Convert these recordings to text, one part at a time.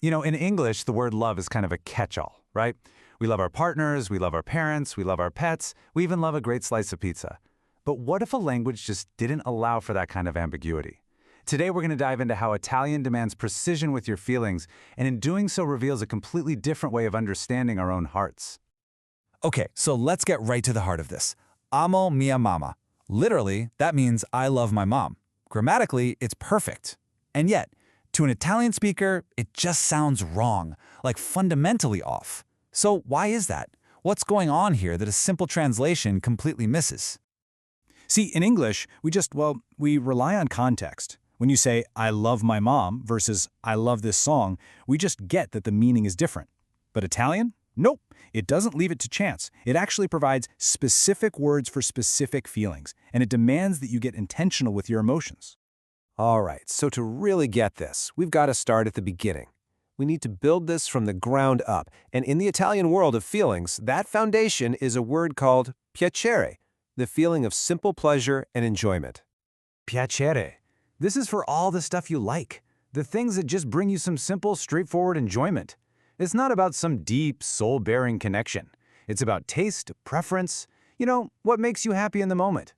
You know, in English, the word love is kind of a catch-all, right? We love our partners, we love our parents, we love our pets, we even love a great slice of pizza. But what if a language just didn't allow for that kind of ambiguity? Today, we're going to dive into how Italian demands precision with your feelings, and in doing so reveals a completely different way of understanding our own hearts. Okay, so let's get right to the heart of this. Amo mia mamma. Literally, that means I love my mom. Grammatically, it's perfect. And yet, to an Italian speaker, it just sounds wrong, like fundamentally off. So why is that? What's going on here that a simple translation completely misses? See, in English, we rely on context. When you say, I love my mom versus I love this song, we just get that the meaning is different. But Italian? Nope. It doesn't leave it to chance. It actually provides specific words for specific feelings, and it demands that you get intentional with your emotions. All right, so to really get this, we've got to start at the beginning. We need to build this from the ground up, and in the Italian world of feelings, that foundation is a word called piacere, the feeling of simple pleasure and enjoyment. Piacere. This is for all the stuff you like, the things that just bring you some simple, straightforward enjoyment. It's not about some deep, soul-bearing connection. It's about taste, preference, what makes you happy in the moment.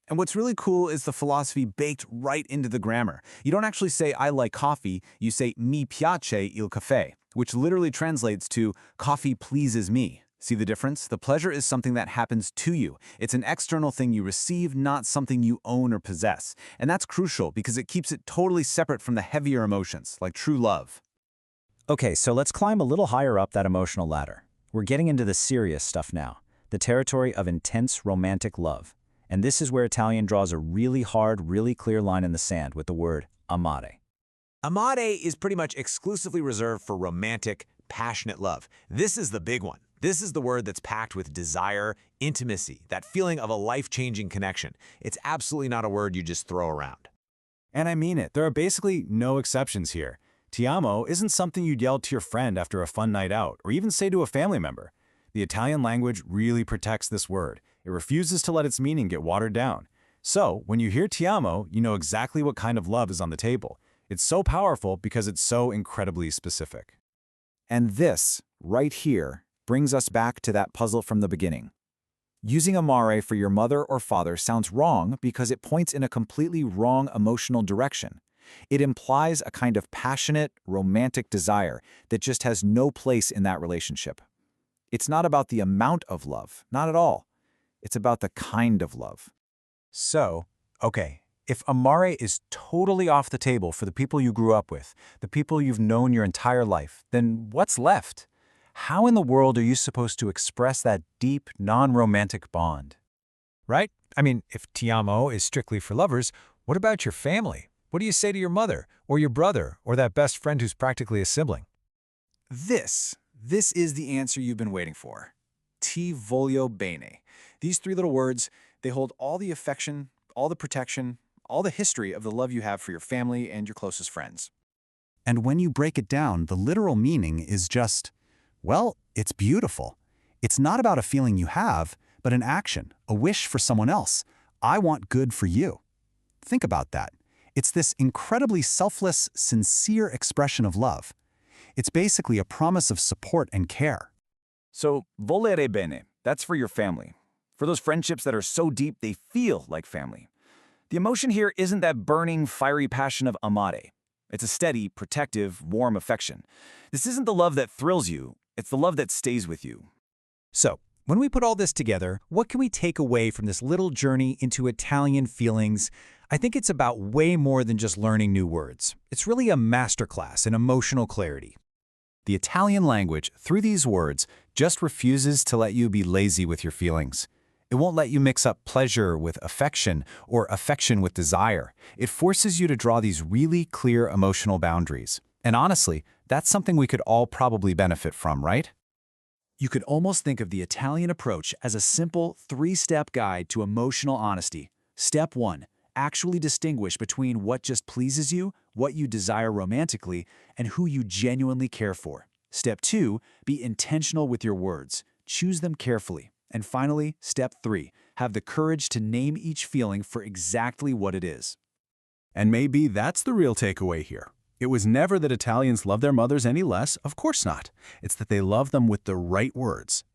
And what's really cool is the philosophy baked right into the grammar. You don't actually say, I like coffee, you say, mi piace il caffè, which literally translates to, coffee pleases me. See the difference? The pleasure is something that happens to you. It's an external thing you receive, not something you own or possess. And that's crucial because it keeps it totally separate from the heavier emotions, like true love. Okay, so let's climb a little higher up that emotional ladder. We're getting into the serious stuff now, the territory of intense romantic love. And this is where Italian draws a really hard, really clear line in the sand with the word amare. Amare is pretty much exclusively reserved for romantic, passionate love. This is the big one. This is the word that's packed with desire, intimacy, that feeling of a life-changing connection. It's absolutely not a word you just throw around. And I mean it. There are basically no exceptions here. Ti amo isn't something you'd yell to your friend after a fun night out, or even say to a family member. The Italian language really protects this word. It refuses to let its meaning get watered down. So, when you hear ti amo, you know exactly what kind of love is on the table. It's so powerful because it's so incredibly specific. And this, right here, brings us back to that puzzle from the beginning. Using amare for your mother or father sounds wrong because it points in a completely wrong emotional direction. It implies a kind of passionate, romantic desire that just has no place in that relationship. It's not about the amount of love, not at all. It's about the kind of love. So, okay, if amare is totally off the table for the people you grew up with, the people you've known your entire life, then what's left? How in the world are you supposed to express that deep, non-romantic bond? Right? I mean, if ti amo is strictly for lovers, what about your family? What do you say to your mother, or your brother, or that best friend who's practically a sibling? This is the answer you've been waiting for. Ti voglio bene. These three little words, they hold all the affection, all the protection, all the history of the love you have for your family and your closest friends. And when you break it down, the literal meaning is just, well, it's beautiful. It's not about a feeling you have, but an action, a wish for someone else. I want good for you. Think about that. It's this incredibly selfless, sincere expression of love. It's basically a promise of support and care. So, volere bene, that's for your family. For those friendships that are so deep they feel like family. The emotion here isn't that burning, fiery passion of amare. It's a steady, protective, warm affection. This isn't the love that thrills you, it's the love that stays with you. So, when we put all this together, what can we take away from this little journey into Italian feelings? I think it's about way more than just learning new words. It's really a masterclass in emotional clarity. The Italian language, through these words, just refuses to let you be lazy with your feelings. It won't let you mix up pleasure with affection or affection with desire. It forces you to draw these really clear emotional boundaries. And honestly, that's something we could all probably benefit from, right? You could almost think of the Italian approach as a simple three-step guide to emotional honesty. Step 1. Actually distinguish between what just pleases you, what you desire romantically, and who you genuinely care for. Step 2. Be intentional with your words. Choose them carefully. And finally, step 3. Have the courage to name each feeling for exactly what it is. And maybe that's the real takeaway here. It was never that Italians love their mothers any less, of course not. It's that they love them with the right words,